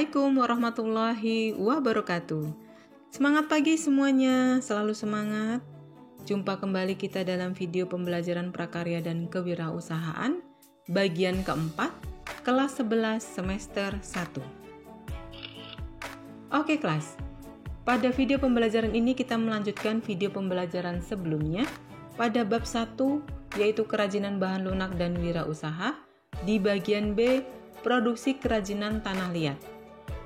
Assalamualaikum warahmatullahi wabarakatuh. Semangat pagi semuanya, selalu semangat. Jumpa kembali kita dalam video pembelajaran prakarya dan kewirausahaan bagian keempat, kelas 11 semester 1. Oke kelas, pada video pembelajaran ini kita melanjutkan video pembelajaran sebelumnya pada bab 1, yaitu kerajinan bahan lunak dan wirausaha, di bagian B, produksi kerajinan tanah liat.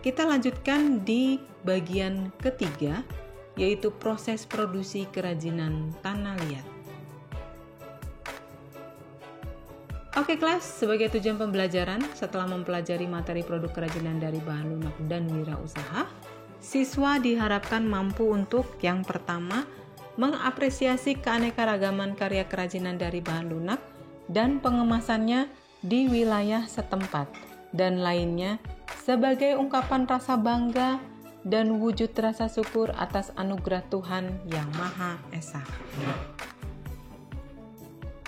Kita lanjutkan di bagian ketiga, yaitu proses produksi kerajinan tanah liat. Oke kelas, sebagai tujuan pembelajaran, setelah mempelajari materi produk kerajinan dari bahan lunak dan wirausaha, siswa diharapkan mampu untuk yang pertama, mengapresiasi keanekaragaman karya kerajinan dari bahan lunak dan pengemasannya di wilayah setempat, dan lainnya sebagai ungkapan rasa bangga dan wujud rasa syukur atas anugerah Tuhan yang Maha Esa.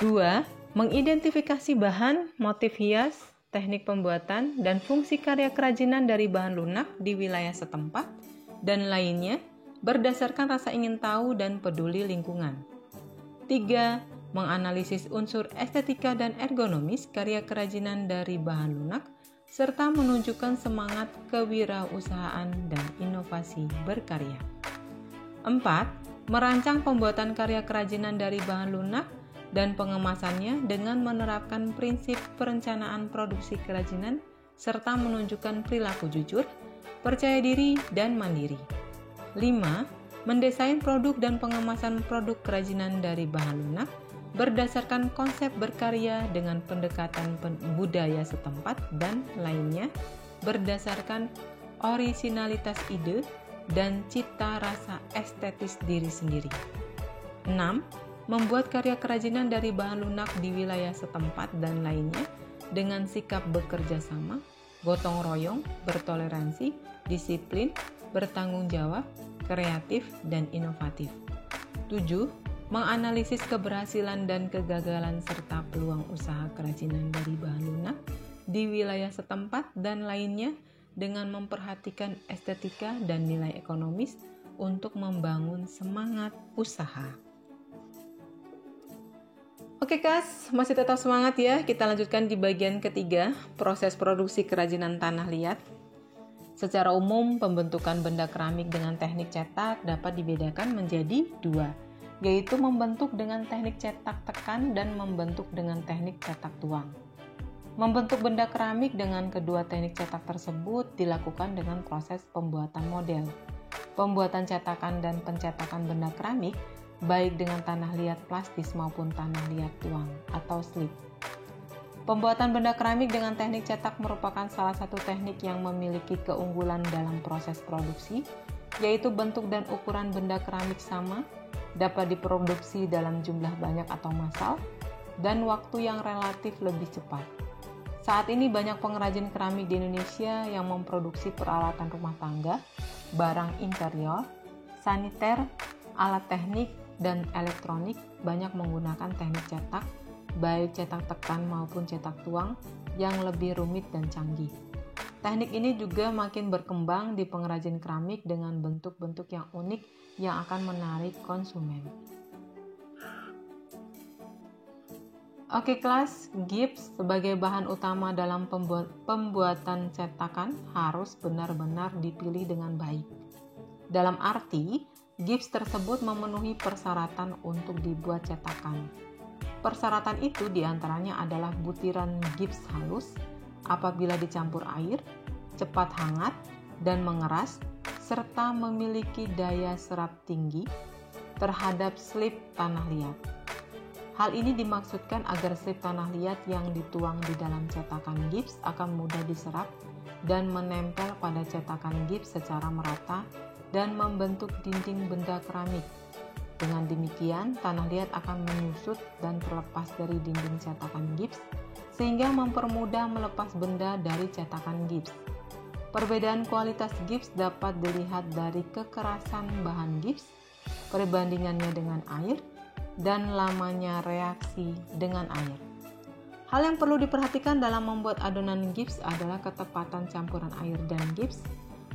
2. Mengidentifikasi bahan, motif hias, teknik pembuatan, dan fungsi karya kerajinan dari bahan lunak di wilayah setempat, dan lainnya berdasarkan rasa ingin tahu dan peduli lingkungan. 3. Menganalisis unsur estetika dan ergonomis karya kerajinan dari bahan lunak, serta menunjukkan semangat kewirausahaan dan inovasi berkarya. 4. Merancang pembuatan karya kerajinan dari bahan lunak dan pengemasannya dengan menerapkan prinsip perencanaan produksi kerajinan, serta menunjukkan perilaku jujur, percaya diri, dan mandiri. 5. Mendesain produk dan pengemasan produk kerajinan dari bahan lunak berdasarkan konsep berkarya dengan pendekatan budaya setempat dan lainnya berdasarkan orisinalitas ide dan cita rasa estetis diri sendiri. 6. Membuat karya kerajinan dari bahan lunak di wilayah setempat dan lainnya dengan sikap bekerja sama, gotong royong, bertoleransi, disiplin, bertanggung jawab, kreatif, dan inovatif. 7. Menganalisis keberhasilan dan kegagalan serta peluang usaha kerajinan dari bahan lunak di wilayah setempat dan lainnya dengan memperhatikan estetika dan nilai ekonomis untuk membangun semangat usaha. Oke guys, masih tetap semangat ya. Kita lanjutkan di bagian ketiga, proses produksi kerajinan tanah liat. Secara umum, pembentukan benda keramik dengan teknik cetak dapat dibedakan menjadi dua, yaitu membentuk dengan teknik cetak tekan dan membentuk dengan teknik cetak tuang. Membentuk benda keramik dengan kedua teknik cetak tersebut dilakukan dengan proses pembuatan model, pembuatan cetakan dan pencetakan benda keramik, baik dengan tanah liat plastis maupun tanah liat tuang atau slip. Pembuatan benda keramik dengan teknik cetak merupakan salah satu teknik yang memiliki keunggulan dalam proses produksi, yaitu bentuk dan ukuran benda keramik sama, dapat diproduksi dalam jumlah banyak atau massal, dan waktu yang relatif lebih cepat. Saat ini banyak pengrajin keramik di Indonesia yang memproduksi peralatan rumah tangga, barang interior, saniter, alat teknik, dan elektronik banyak menggunakan teknik cetak, baik cetak tekan maupun cetak tuang yang lebih rumit dan canggih. Teknik ini juga makin berkembang di pengrajin keramik dengan bentuk-bentuk yang unik yang akan menarik konsumen. Oke kelas, gips sebagai bahan utama dalam pembuatan cetakan harus benar-benar dipilih dengan baik. Dalam arti, gips tersebut memenuhi persyaratan untuk dibuat cetakan. Persyaratan itu diantaranya adalah butiran gips halus, apabila dicampur air, cepat hangat dan mengeras, serta memiliki daya serap tinggi terhadap slip tanah liat. Hal ini dimaksudkan agar slip tanah liat yang dituang di dalam cetakan gips akan mudah diserap dan menempel pada cetakan gips secara merata dan membentuk dinding benda keramik. Dengan demikian, tanah liat akan menyusut dan terlepas dari dinding cetakan gips, sehingga mempermudah melepas benda dari cetakan gips. Perbedaan kualitas gips dapat dilihat dari kekerasan bahan gips, perbandingannya dengan air, dan lamanya reaksi dengan air. Hal yang perlu diperhatikan dalam membuat adonan gips adalah ketepatan campuran air dan gips.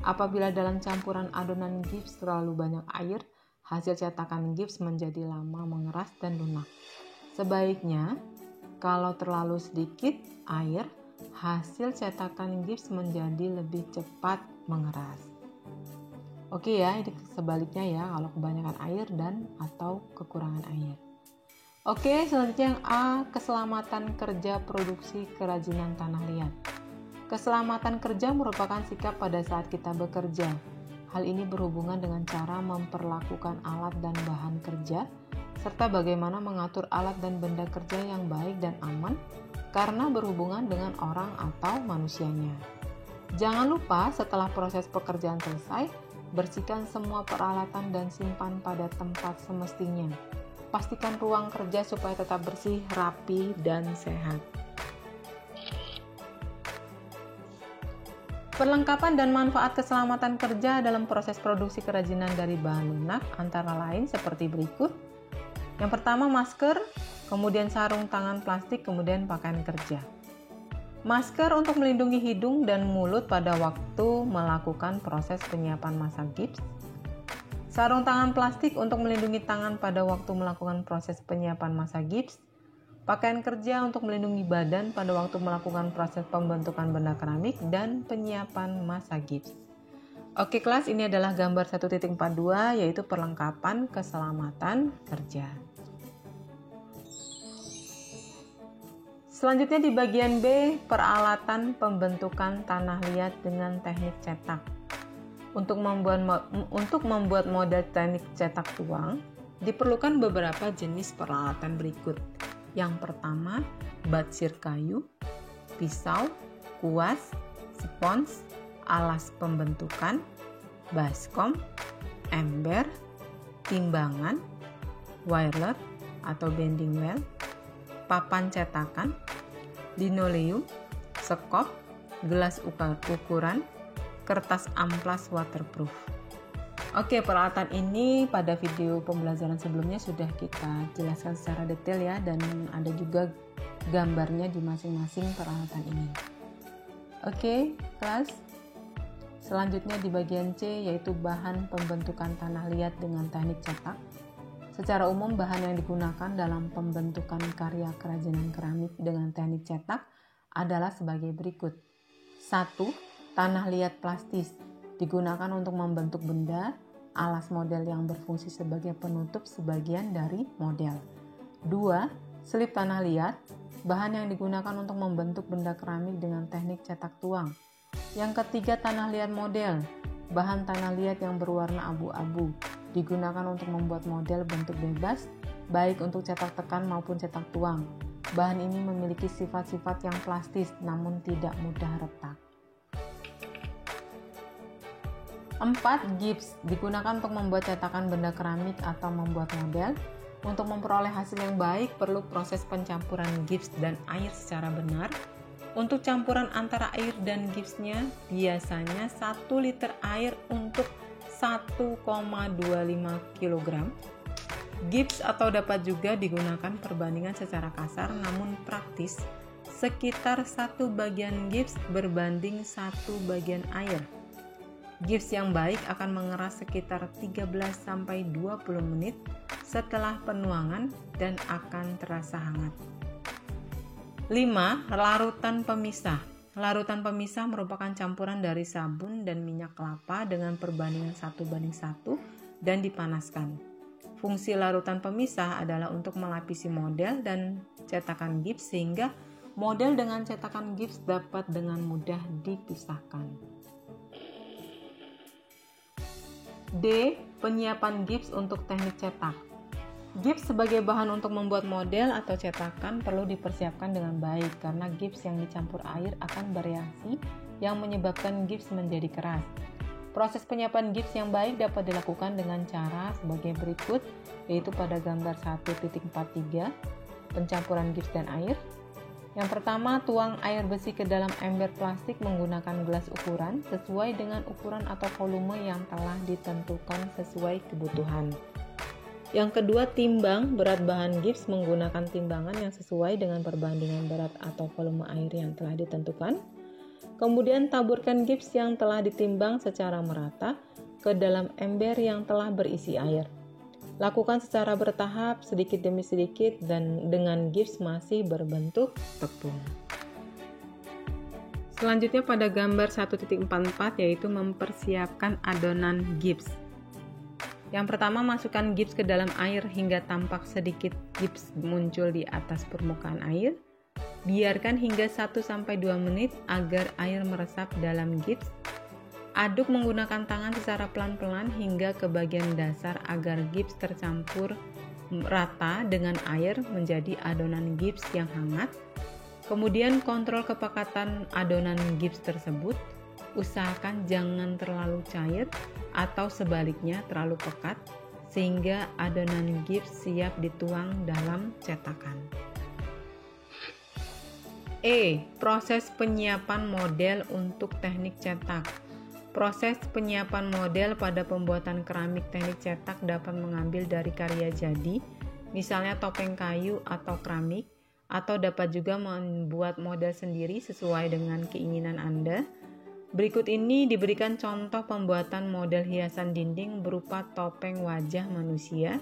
Apabila dalam campuran adonan gips terlalu banyak air, hasil cetakan gips menjadi lama mengeras dan lunak. Sebaliknya, kalau terlalu sedikit air, hasil cetakan gips menjadi lebih cepat mengeras. Oke ya, ini sebaliknya ya kalau kebanyakan air dan atau kekurangan air. Oke, selanjutnya yang A, keselamatan kerja produksi kerajinan tanah liat. Keselamatan kerja merupakan sikap pada saat kita bekerja. Hal ini berhubungan dengan cara memperlakukan alat dan bahan kerja, serta bagaimana mengatur alat dan benda kerja yang baik dan aman, karena berhubungan dengan orang atau manusianya. Jangan lupa setelah proses pekerjaan selesai, bersihkan semua peralatan dan simpan pada tempat semestinya. Pastikan ruang kerja supaya tetap bersih, rapi, dan sehat. Perlengkapan dan manfaat keselamatan kerja dalam proses produksi kerajinan dari bahan lunak antara lain seperti berikut. Yang pertama masker, kemudian sarung tangan plastik, kemudian pakaian kerja. Masker untuk melindungi hidung dan mulut pada waktu melakukan proses penyiapan massa gips. Sarung tangan plastik untuk melindungi tangan pada waktu melakukan proses penyiapan massa gips. Pakaian kerja untuk melindungi badan pada waktu melakukan proses pembentukan benda keramik dan penyiapan massa gips. Oke kelas, ini adalah gambar 1.42 yaitu perlengkapan keselamatan kerja. Selanjutnya di bagian B, peralatan pembentukan tanah liat dengan teknik cetak. Untuk membuat model teknik cetak tuang, diperlukan beberapa jenis peralatan berikut. Yang pertama, batsir kayu, pisau, kuas, spons, alas pembentukan, baskom, ember, timbangan, wireler atau bending wheel, papan cetakan, linoleum, sekop, gelas ukuran, kertas amplas waterproof. Oke, peralatan ini pada video pembelajaran sebelumnya sudah kita jelaskan secara detail ya, dan ada juga gambarnya di masing-masing peralatan ini. Oke, kelas. Selanjutnya di bagian C yaitu bahan pembentukan tanah liat dengan teknik cetak. Secara umum bahan yang digunakan dalam pembentukan karya kerajinan keramik dengan teknik cetak adalah sebagai berikut. 1. Tanah liat plastis digunakan untuk membentuk benda, alas model yang berfungsi sebagai penutup sebagian dari model. 2. Selip tanah liat, bahan yang digunakan untuk membentuk benda keramik dengan teknik cetak tuang. Yang ketiga, tanah liat model, bahan tanah liat yang berwarna abu-abu, digunakan untuk membuat model bentuk bebas, baik untuk cetak tekan maupun cetak tuang. Bahan ini memiliki sifat-sifat yang plastis namun tidak mudah retak. 4. Gips digunakan untuk membuat cetakan benda keramik atau membuat model. Untuk memperoleh hasil yang baik perlu proses pencampuran gips dan air secara benar. Untuk campuran antara air dan gipsnya biasanya 1 liter air untuk 1,25 kg. Gips atau dapat juga digunakan perbandingan secara kasar namun praktis, sekitar 1 bagian gips berbanding 1 bagian air. Gips yang baik akan mengeras sekitar 13-20 menit setelah penuangan dan akan terasa hangat. 5. Larutan pemisah. Larutan pemisah merupakan campuran dari sabun dan minyak kelapa dengan perbandingan 1:1 dan dipanaskan. Fungsi larutan pemisah adalah untuk melapisi model dan cetakan gips sehingga model dengan cetakan gips dapat dengan mudah dipisahkan. D. Penyiapan gips untuk teknik cetak. Gips sebagai bahan untuk membuat model atau cetakan perlu dipersiapkan dengan baik karena gips yang dicampur air akan bereaksi yang menyebabkan gips menjadi keras. Proses penyiapan gips yang baik dapat dilakukan dengan cara sebagai berikut, yaitu pada gambar 1.43, pencampuran gips dan air. Yang pertama, tuang air besi ke dalam ember plastik menggunakan gelas ukuran sesuai dengan ukuran atau volume yang telah ditentukan sesuai kebutuhan. Yang kedua, timbang berat bahan gips menggunakan timbangan yang sesuai dengan perbandingan berat atau volume air yang telah ditentukan. Kemudian taburkan gips yang telah ditimbang secara merata ke dalam ember yang telah berisi air. Lakukan secara bertahap, sedikit demi sedikit, dan dengan gips masih berbentuk tepung. Selanjutnya pada gambar 1.44 yaitu mempersiapkan adonan gips. Yang pertama, masukkan gips ke dalam air hingga tampak sedikit gips muncul di atas permukaan air. Biarkan hingga 1-2 menit agar air meresap dalam gips. Aduk menggunakan tangan secara pelan-pelan hingga ke bagian dasar agar gips tercampur rata dengan air menjadi adonan gips yang hangat. Kemudian kontrol kepekatan adonan gips tersebut. Usahakan jangan terlalu cair atau sebaliknya terlalu pekat sehingga adonan gips siap dituang dalam cetakan. Proses penyiapan model untuk teknik cetak. Proses penyiapan model pada pembuatan keramik teknik cetak dapat mengambil dari karya jadi, misalnya topeng kayu atau keramik, atau dapat juga membuat model sendiri sesuai dengan keinginan Anda. Berikut ini diberikan contoh pembuatan model hiasan dinding berupa topeng wajah manusia,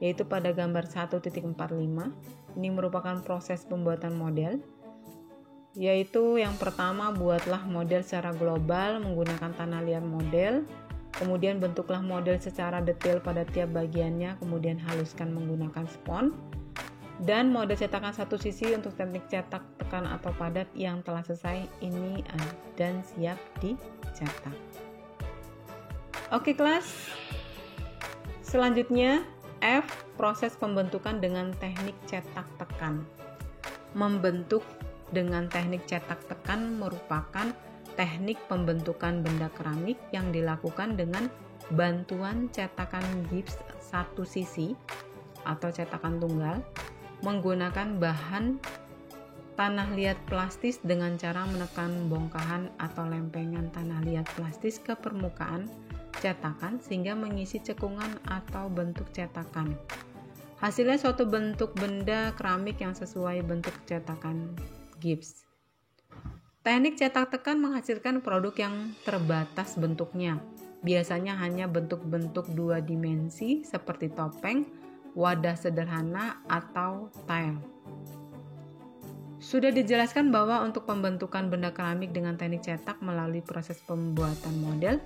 yaitu pada gambar 1.45. Ini merupakan proses pembuatan model, yaitu yang pertama, buatlah model secara global menggunakan tanah liat model, kemudian bentuklah model secara detail pada tiap bagiannya, kemudian haluskan menggunakan spons. Dan model cetakan satu sisi untuk teknik cetak tekan atau padat yang telah selesai ini dan siap dicetak. Oke kelas, selanjutnya F. Proses pembentukan dengan teknik cetak tekan. Membentuk dengan teknik cetak tekan merupakan teknik pembentukan benda keramik yang dilakukan dengan bantuan cetakan gips satu sisi atau cetakan tunggal, menggunakan bahan tanah liat plastis dengan cara menekan bongkahan atau lempengan tanah liat plastis ke permukaan cetakan sehingga mengisi cekungan atau bentuk cetakan. Hasilnya suatu bentuk benda keramik yang sesuai bentuk cetakan gips. Teknik cetak tekan menghasilkan produk yang terbatas bentuknya. Biasanya hanya bentuk-bentuk 2 dimensi seperti topeng, wadah sederhana, atau tile. Sudah dijelaskan bahwa untuk pembentukan benda keramik dengan teknik cetak melalui proses pembuatan model,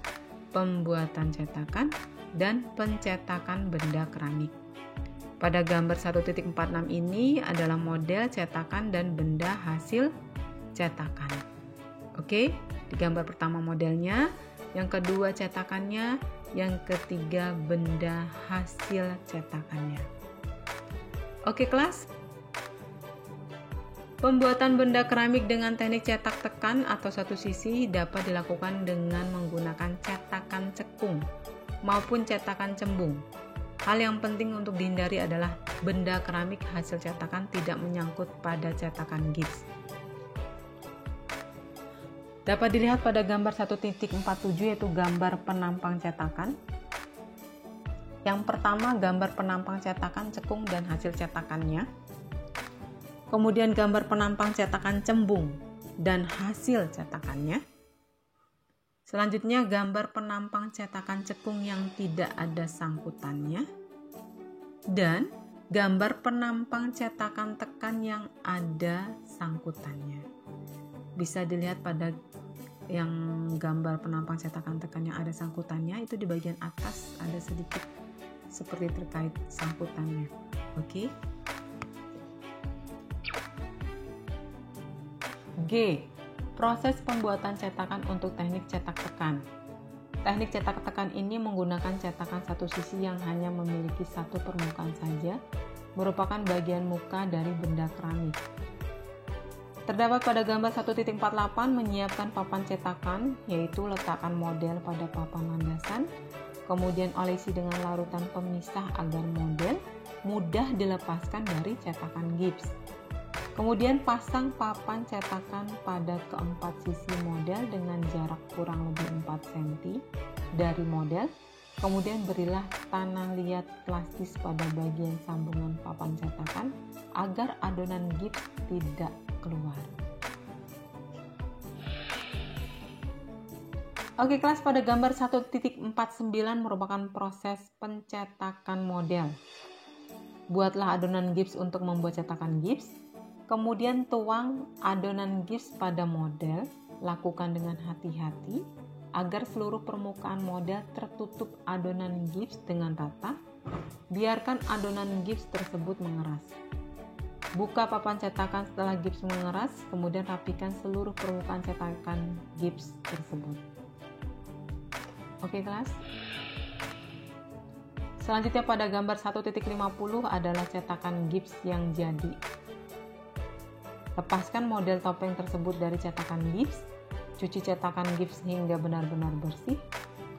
pembuatan cetakan, dan pencetakan benda keramik. Pada gambar 1.46 ini adalah model cetakan dan benda hasil cetakan. Oke, di gambar pertama modelnya, yang kedua cetakannya, yang ketiga benda hasil cetakannya. Oke kelas, pembuatan benda keramik dengan teknik cetak tekan atau satu sisi dapat dilakukan dengan menggunakan cetakan cekung maupun cetakan cembung. Hal yang penting untuk dihindari adalah benda keramik hasil cetakan tidak menyangkut pada cetakan gips. Dapat dilihat pada gambar 1.47 yaitu gambar penampang cetakan. Yang pertama, gambar penampang cetakan cekung dan hasil cetakannya. Kemudian gambar penampang cetakan cembung dan hasil cetakannya. Selanjutnya gambar penampang cetakan cekung yang tidak ada sangkutannya. Dan gambar penampang cetakan tekan yang ada sangkutannya. Bisa dilihat pada yang gambar penampang cetakan tekan yang ada sangkutannya, itu di bagian atas ada sedikit seperti terkait sangkutannya. Oke. G. Proses pembuatan cetakan untuk teknik cetak tekan. Teknik cetak tekan ini menggunakan cetakan satu sisi yang hanya memiliki satu permukaan saja, merupakan bagian muka dari benda keramik. Terdapat pada gambar 1.48 menyiapkan papan cetakan, yaitu letakkan model pada papan landasan, kemudian olesi dengan larutan pemisah agar model mudah dilepaskan dari cetakan gips. Kemudian pasang papan cetakan pada keempat sisi model dengan jarak kurang lebih 4 cm dari model. Kemudian berilah tanah liat plastis pada bagian sambungan papan cetakan agar adonan gips tidak keluar. Oke kelas, pada gambar 1.49 merupakan proses pencetakan model. Buatlah adonan gips untuk membuat cetakan gips. Kemudian tuang adonan gips pada model. Lakukan dengan hati-hati agar seluruh permukaan model tertutup adonan gips dengan rata. Biarkan adonan gips tersebut mengeras. Buka papan cetakan setelah gips mengeras, kemudian rapikan seluruh permukaan cetakan gips tersebut. Oke kelas. Selanjutnya pada gambar 1.50 adalah cetakan gips yang jadi. Lepaskan model topeng tersebut dari cetakan gips. Cuci cetakan gips hingga benar-benar bersih,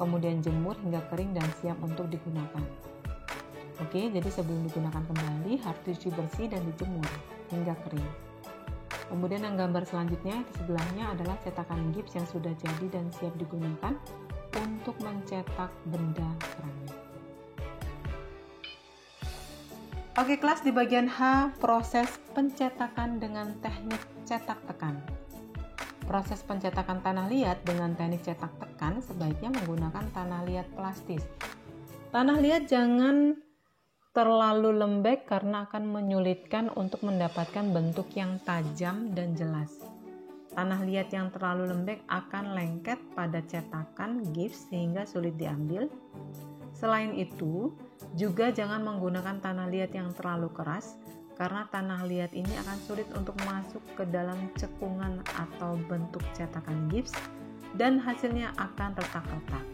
kemudian jemur hingga kering dan siap untuk digunakan. Oke, jadi sebelum digunakan kembali harus dicuci bersih dan dijemur hingga kering. Kemudian yang gambar selanjutnya di sebelahnya adalah cetakan gips yang sudah jadi dan siap digunakan untuk mencetak benda keramik. Oke kelas, di bagian H, proses pencetakan dengan teknik cetak tekan. Proses pencetakan tanah liat dengan teknik cetak tekan sebaiknya menggunakan tanah liat plastis. Tanah liat jangan terlalu lembek karena akan menyulitkan untuk mendapatkan bentuk yang tajam dan jelas. Tanah liat yang terlalu lembek akan lengket pada cetakan gips sehingga sulit diambil. Selain itu, juga jangan menggunakan tanah liat yang terlalu keras karena tanah liat ini akan sulit untuk masuk ke dalam cekungan atau bentuk cetakan gips dan hasilnya akan retak-retak.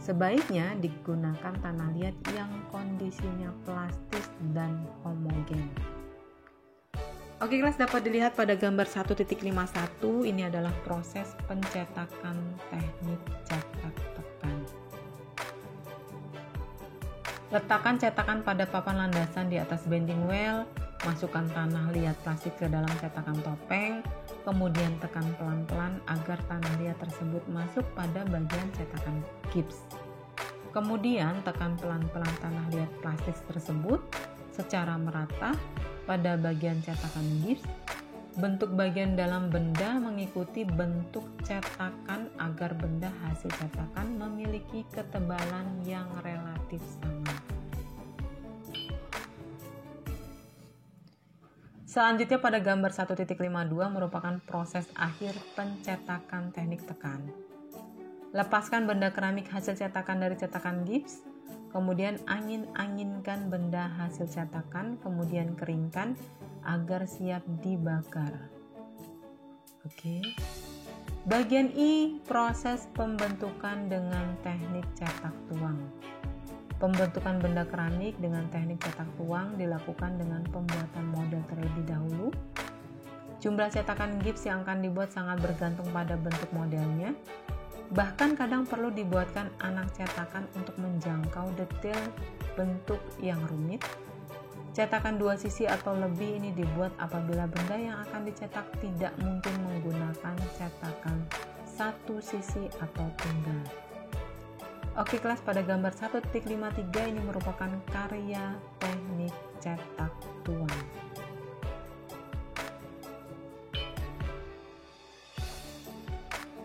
Sebaiknya digunakan tanah liat yang kondisinya plastis dan homogen. Oke kelas, dapat dilihat pada gambar 1.51 ini adalah proses pencetakan teknik cetak tekan. Letakkan cetakan pada papan landasan di atas bending well, masukkan tanah liat plastik ke dalam cetakan topeng, kemudian tekan pelan-pelan agar tanah liat tersebut masuk pada bagian cetakan gips. Kemudian tekan pelan-pelan tanah liat plastik tersebut secara merata pada bagian cetakan gips. Bentuk bagian dalam benda mengikuti bentuk cetakan agar benda hasil cetakan memiliki ketebalan yang relatif sama. Selanjutnya pada gambar 1.52 merupakan proses akhir pencetakan teknik tekan. Lepaskan benda keramik hasil cetakan dari cetakan gips, kemudian angin-anginkan benda hasil cetakan, kemudian keringkan agar siap dibakar. Oke. Bagian I, proses pembentukan dengan teknik cetak tuang. Pembentukan benda keramik dengan teknik cetak tuang dilakukan dengan pembuatan model terlebih dahulu. Jumlah cetakan gips yang akan dibuat sangat bergantung pada bentuk modelnya. Bahkan kadang perlu dibuatkan anak cetakan untuk menjangkau detail bentuk yang rumit. Cetakan dua sisi atau lebih ini dibuat apabila benda yang akan dicetak tidak mungkin menggunakan cetakan satu sisi atau tunggal. Oke kelas, pada gambar 1.53 ini merupakan karya teknik cetak tuang.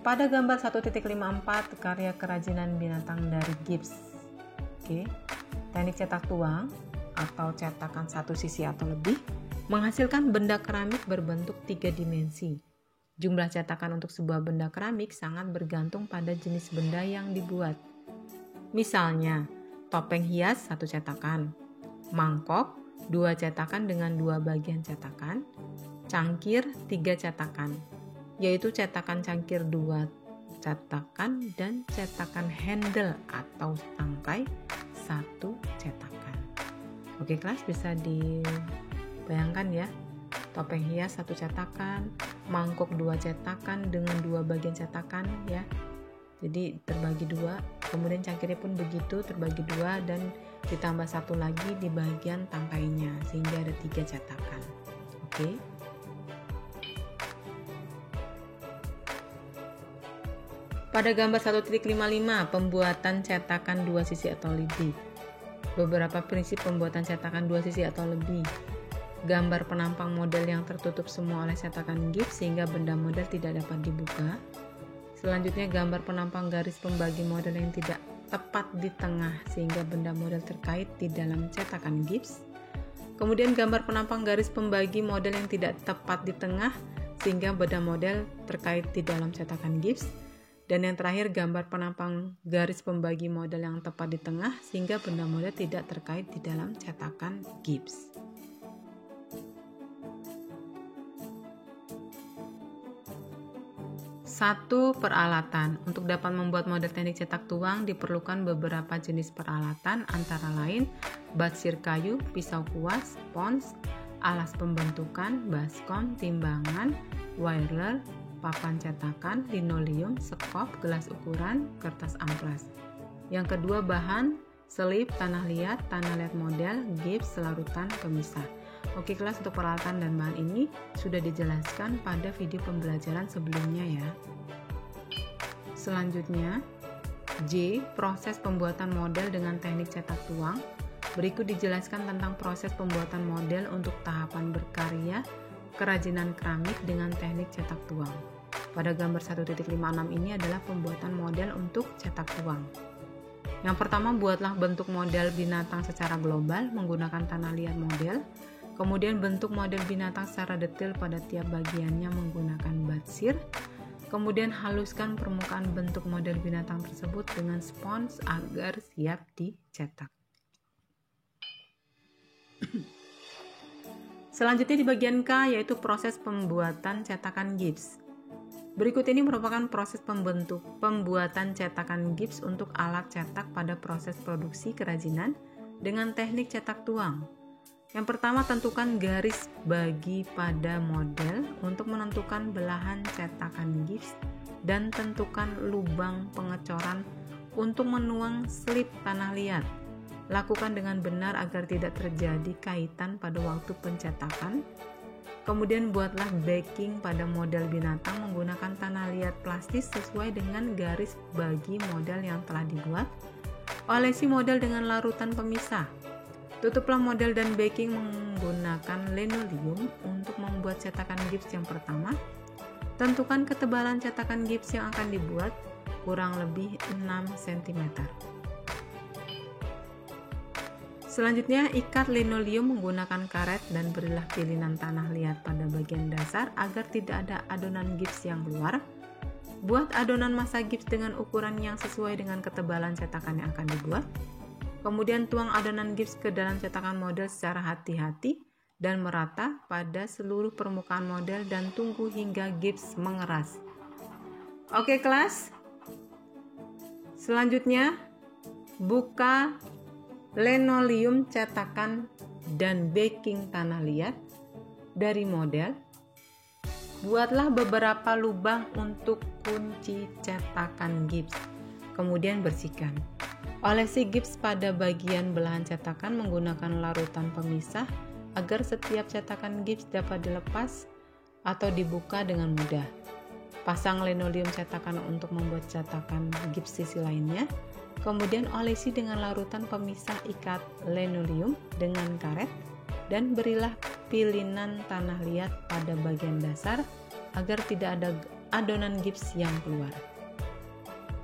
Pada gambar 1.54 karya kerajinan binatang dari gips. Oke. Teknik cetak tuang atau cetakan satu sisi atau lebih menghasilkan benda keramik berbentuk 3 dimensi. Jumlah cetakan untuk sebuah benda keramik sangat bergantung pada jenis benda yang dibuat. Misalnya, topeng hias 1 cetakan, mangkok 2 cetakan dengan 2 bagian cetakan, cangkir 3 cetakan, yaitu cetakan cangkir 2 cetakan dan cetakan handle atau tangkai 1 cetakan. Oke kelas, bisa dibayangkan ya, topeng hias 1 cetakan, mangkok 2 cetakan dengan 2 bagian cetakan ya, jadi terbagi 2, kemudian cangkirnya pun begitu terbagi 2 dan ditambah 1 lagi di bagian tangkainya sehingga ada 3 cetakan. Oke. Pada gambar 1.55, pembuatan cetakan dua sisi atau lebih. Beberapa prinsip pembuatan cetakan dua sisi atau lebih. Gambar penampang model yang tertutup semua oleh cetakan gips sehingga benda model tidak dapat dibuka. Selanjutnya, gambar penampang garis pembagi model yang tidak tepat di tengah sehingga benda model terkait di dalam cetakan gips. Kemudian gambar penampang garis pembagi model yang tidak tepat di tengah sehingga benda model terkait di dalam cetakan gips. Dan yang terakhir, gambar penampang garis pembagi model yang tepat di tengah sehingga benda model tidak terkait di dalam cetakan gips. Satu, peralatan. Untuk dapat membuat model teknik cetak tuang diperlukan beberapa jenis peralatan, antara lain batsir kayu, pisau kuas, spons, alas pembentukan, baskom, timbangan, wireler, papan cetakan, linoleum, sekop, gelas ukuran, kertas amplas. Yang kedua, bahan, selip, tanah liat model, gips, larutan, pemisah. Oke kelas, untuk peralatan dan bahan ini sudah dijelaskan pada video pembelajaran sebelumnya ya. Selanjutnya, J. Proses pembuatan model dengan teknik cetak tuang. Berikut dijelaskan tentang proses pembuatan model untuk tahapan berkarya kerajinan keramik dengan teknik cetak tuang. Pada gambar 1.56 ini adalah pembuatan model untuk cetak tuang. Yang pertama, buatlah bentuk model binatang secara global menggunakan tanah liat model. Kemudian bentuk model binatang secara detail pada tiap bagiannya menggunakan batsir. Kemudian haluskan permukaan bentuk model binatang tersebut dengan spons agar siap dicetak. Selanjutnya di bagian K, yaitu proses pembuatan cetakan gips. Berikut ini merupakan proses pembuatan cetakan gips untuk alat cetak pada proses produksi kerajinan dengan teknik cetak tuang. Yang pertama, tentukan garis bagi pada model untuk menentukan belahan cetakan gips dan tentukan lubang pengecoran untuk menuang slip tanah liat. Lakukan dengan benar agar tidak terjadi kaitan pada waktu pencetakan. Kemudian buatlah backing pada model binatang menggunakan tanah liat plastis sesuai dengan garis bagi model yang telah dibuat. Olesi model dengan larutan pemisah. Tutuplah model dan backing menggunakan linoleum untuk membuat cetakan gips yang pertama. Tentukan ketebalan cetakan gips yang akan dibuat, kurang lebih 6 cm. Selanjutnya, ikat linoleum menggunakan karet dan berilah pilihan tanah liat pada bagian dasar agar tidak ada adonan gips yang keluar. Buat adonan massa gips dengan ukuran yang sesuai dengan ketebalan cetakan yang akan dibuat. Kemudian tuang adonan gips ke dalam cetakan model secara hati-hati dan merata pada seluruh permukaan model dan tunggu hingga gips mengeras. Oke kelas. Selanjutnya, buka linoleum cetakan dan backing tanah liat dari model. Buatlah beberapa lubang untuk kunci cetakan gips. Kemudian bersihkan. Olesi gips pada bagian belahan cetakan menggunakan larutan pemisah agar setiap cetakan gips dapat dilepas atau dibuka dengan mudah. Pasang linoleum cetakan untuk membuat cetakan gips sisi lainnya. Kemudian olesi dengan larutan pemisah ikat linoleum dengan karet dan berilah pilihan tanah liat pada bagian dasar agar tidak ada adonan gips yang keluar.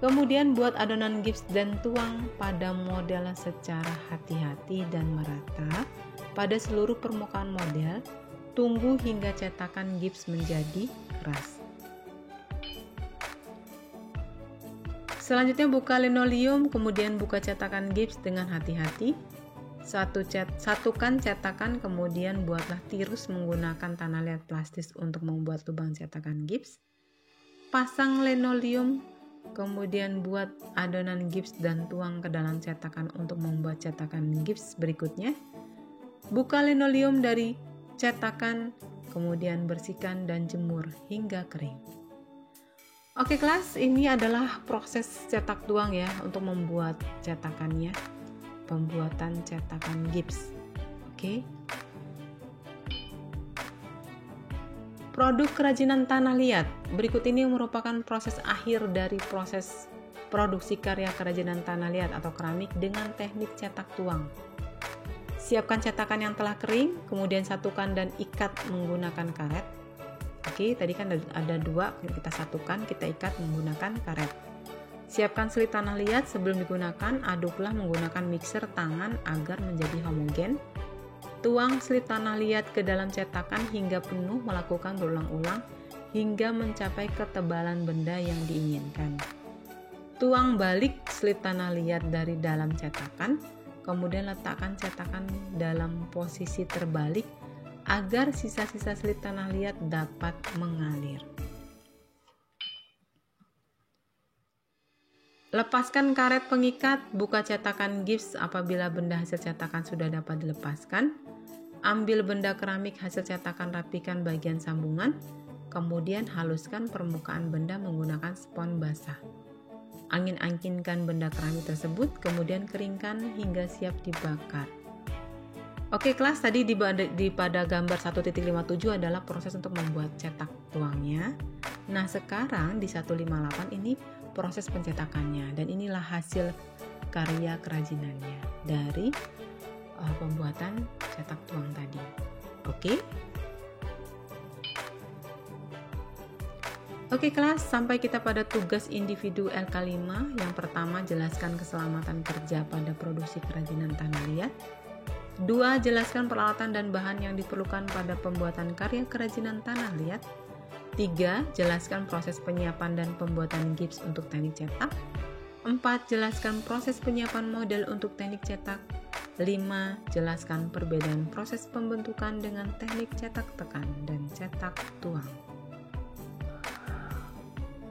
Kemudian buat adonan gips dan tuang pada model secara hati-hati dan merata pada seluruh permukaan model. Tunggu hingga cetakan gips menjadi keras. Selanjutnya, buka linoleum, kemudian buka cetakan gips dengan hati-hati. Satukan cetakan, kemudian buatlah tirus menggunakan tanah liat plastis untuk membuat lubang cetakan gips. Pasang linoleum, kemudian buat adonan gips dan tuang ke dalam cetakan untuk membuat cetakan gips berikutnya. Buka linoleum dari cetakan, kemudian bersihkan dan jemur hingga kering. Oke kelas, ini adalah proses cetak tuang ya untuk membuat cetakannya, pembuatan cetakan gips. Oke. Produk kerajinan tanah liat. Berikut ini merupakan proses akhir dari proses produksi karya kerajinan tanah liat atau keramik dengan teknik cetak tuang. Siapkan cetakan yang telah kering, kemudian satukan dan ikat menggunakan karet. Oke, tadi kan ada dua, kita satukan, kita ikat menggunakan karet. Siapkan slit tanah liat. Sebelum digunakan, aduklah menggunakan mixer tangan agar menjadi homogen. Tuang slit tanah liat ke dalam cetakan hingga penuh, melakukan berulang-ulang hingga mencapai ketebalan benda yang diinginkan. Tuang balik slit tanah liat dari dalam cetakan, kemudian letakkan cetakan dalam posisi terbalik agar sisa-sisa slit tanah liat dapat mengalir. Lepaskan karet pengikat, buka cetakan gips apabila benda hasil cetakan sudah dapat dilepaskan. Ambil benda keramik hasil cetakan, rapikan bagian sambungan, kemudian haluskan permukaan benda menggunakan spons basah. Angin-anginkan benda keramik tersebut, kemudian keringkan hingga siap dibakar. Oke kelas, tadi pada gambar 1.57 adalah proses untuk membuat cetak tuangnya. Nah sekarang di 158 ini proses pencetakannya, dan inilah hasil karya kerajinannya dari pembuatan cetak tuang tadi. Oke kelas, sampai kita pada tugas individu LK5. Yang pertama, jelaskan keselamatan kerja pada produksi kerajinan tanah liat. 2. Jelaskan peralatan dan bahan yang diperlukan pada pembuatan karya kerajinan tanah liat. 3. Jelaskan proses penyiapan dan pembuatan gips untuk teknik cetak. 4. Jelaskan proses penyiapan model untuk teknik cetak. 5. Jelaskan perbedaan proses pembentukan dengan teknik cetak tekan dan cetak tuang.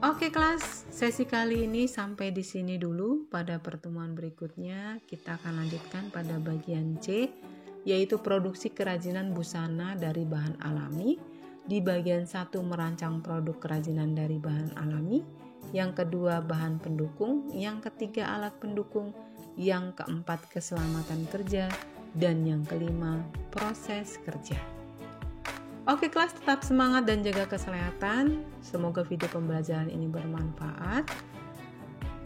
Oke kelas, sesi kali ini sampai di sini dulu. Pada pertemuan berikutnya kita akan lanjutkan pada bagian C, yaitu produksi kerajinan busana dari bahan alami. Di bagian 1 merancang produk kerajinan dari bahan alami, yang kedua bahan pendukung, yang ketiga alat pendukung, yang keempat keselamatan kerja, dan yang kelima proses kerja. Oke kelas, tetap semangat dan jaga kesehatan. Semoga video pembelajaran ini bermanfaat.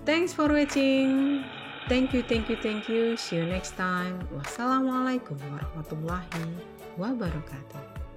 Thanks for watching. Thank you. See you next time. Wassalamualaikum warahmatullahi wabarakatuh.